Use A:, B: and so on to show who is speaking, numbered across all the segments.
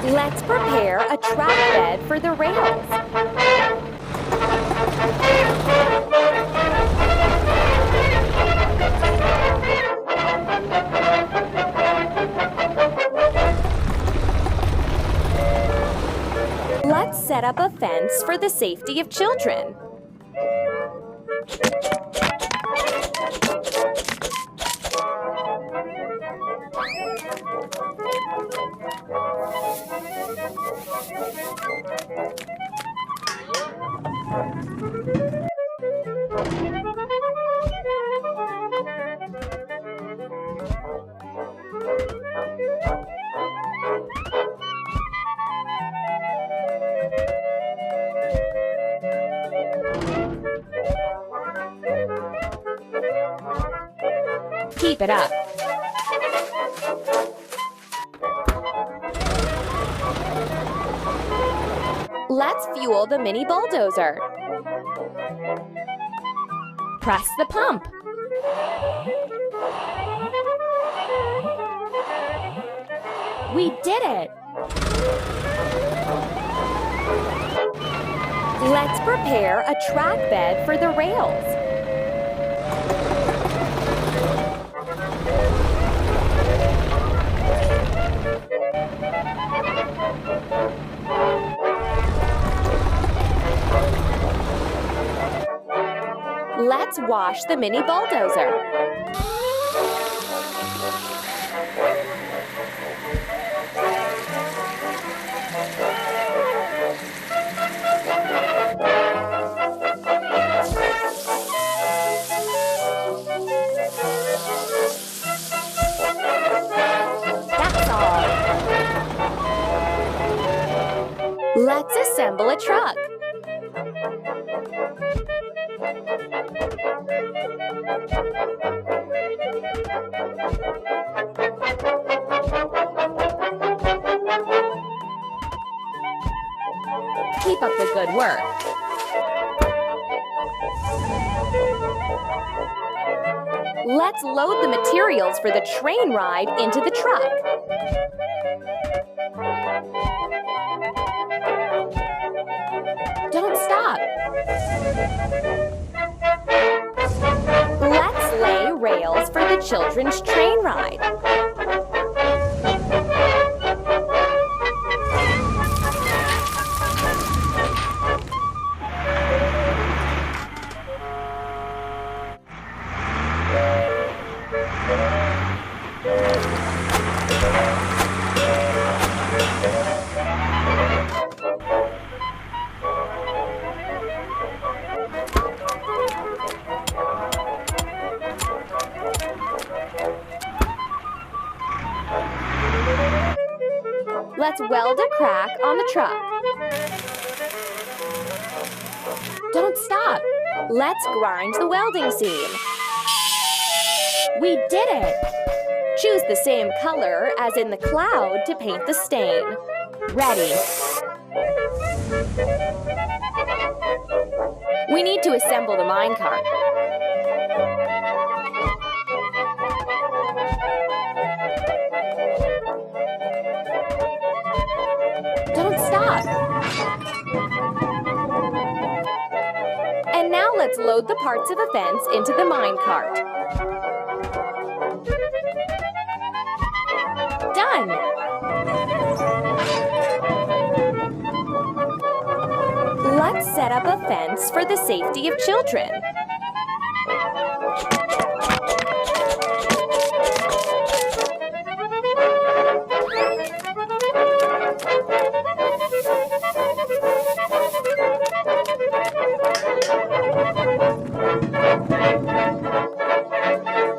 A: Let's prepare a track bed for the rails. Let's set up a fence for the safety of children. Keep it up. Let's fuel the mini bulldozer. Press the pump. We did it! Let's prepare a track bed for the rails. Let's wash the mini bulldozer. That's all. Let's assemble a truck. Keep up the good work. Let's load the materials for the train ride into the truck. Don't stop. Let's lay rails for the children's train ride. Let's weld a crack on the truck. Don't stop. Let's grind the welding seam. We did it! Choose the same color as in the cloud to paint the stain. Ready. We need to assemble the minecart. Don't stop. And now let's load the parts of a fence into the minecart. Done! Let's set up a fence for the safety of children.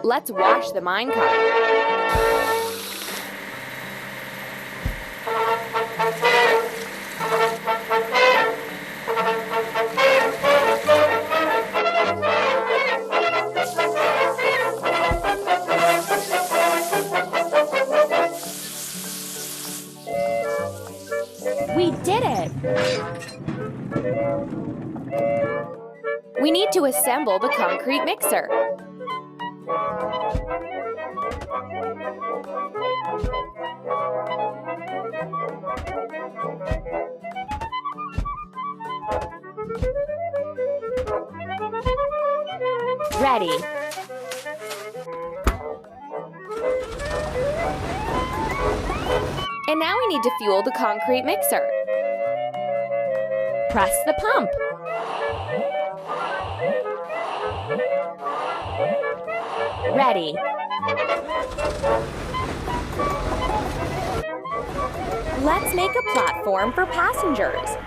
A: Let's wash the minecart. We did it! We need to assemble the concrete mixer. Ready. And now we need to fuel the concrete mixer. Press the pump. Ready. Let's make a platform for passengers.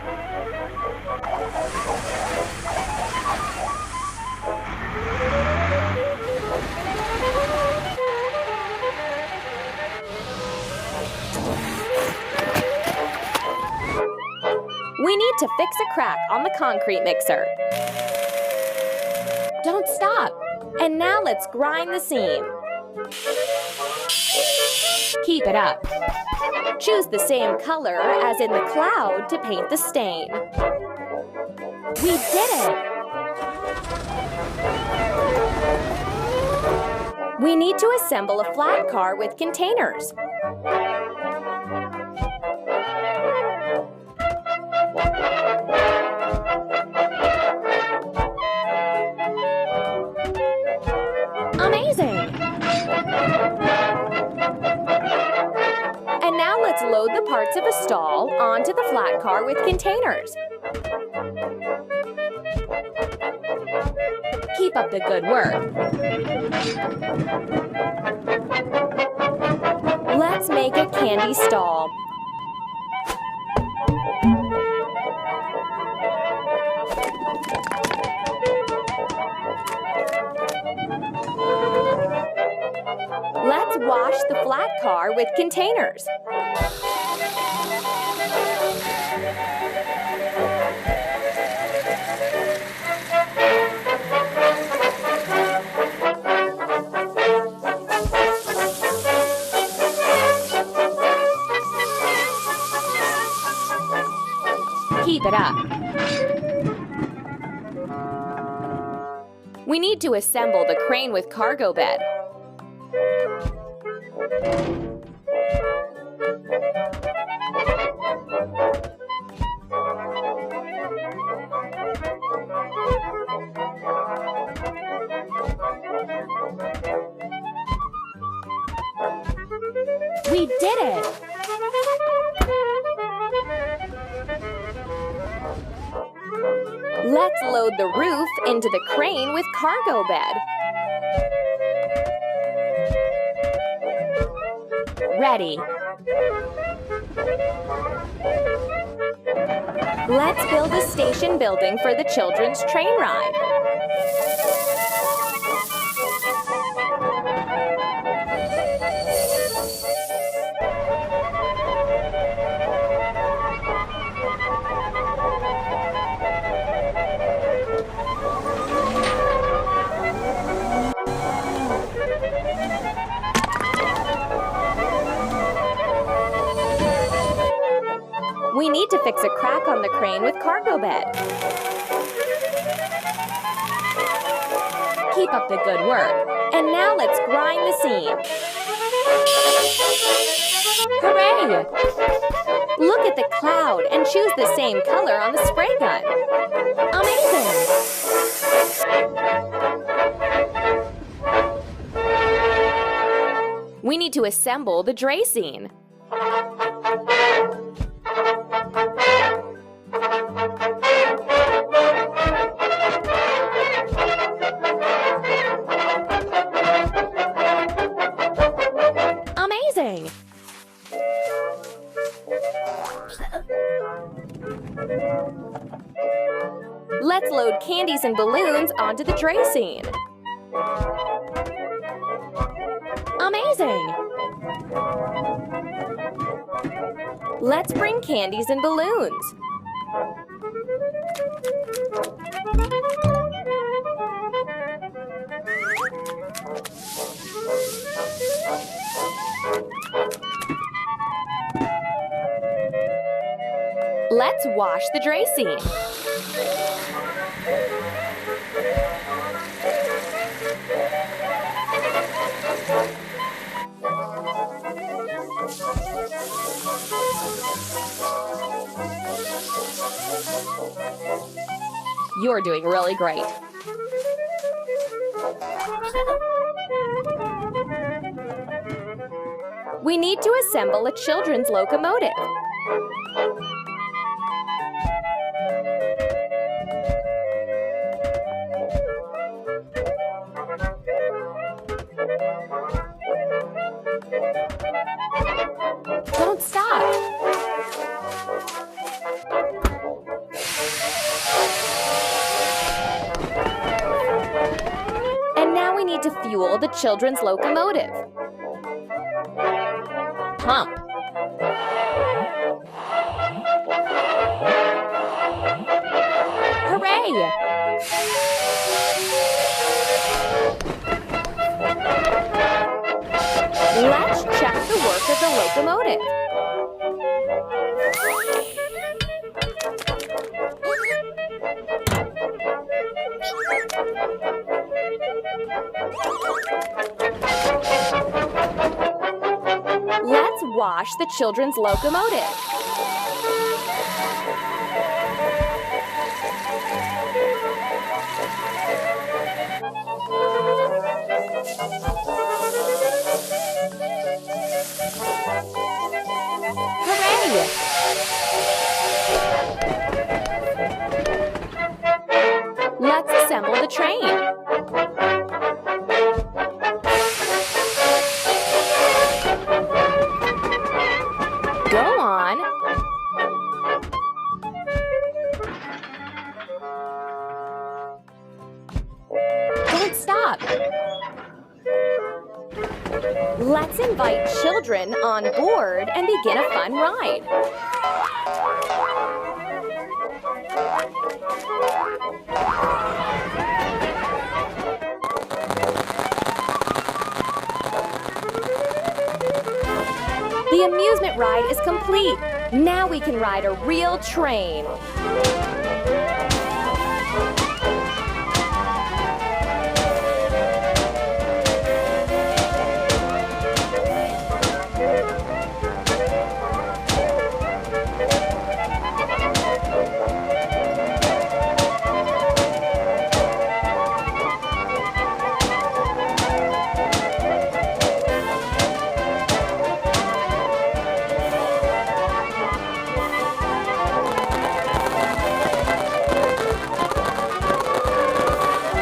A: We need to fix a crack on the concrete mixer. Don't stop. And now let's grind the seam. Keep it up. Choose the same color as in the cloud to paint the stain. We did it! We need to assemble a flat car with containers. Amazing! And now let's load the parts of a stall onto the flat car with containers. Keep up the good work. Let's make a candy stall. Let's wash the flat car with containers. Keep it up. We need to assemble the crane with cargo bed. We did it! Let's load the roof into the crane with cargo bed. Ready. Let's build a station building for the children's train ride. We need to fix a crack on the crane with cargo bed. Keep up the good work. And now let's grind the seam. Hooray! Look at the cloud and choose the same color on the spray gun. Amazing! We need to assemble the dray scene. Amazing! Let's load candies and balloons onto the dray scene. Amazing! Let's bring candies and balloons. Let's wash the dray scene. You're doing really great. We need to assemble a children's locomotive. Don't stop. And now we need to fuel the children's locomotive. Pump. Hooray! Let's check the work of the locomotive. Let's wash the children's locomotive. Hooray! Let's assemble the train. Go on. Don't stop. Let's invite children on board and begin a fun ride. The amusement ride is complete. Now we can ride a real train.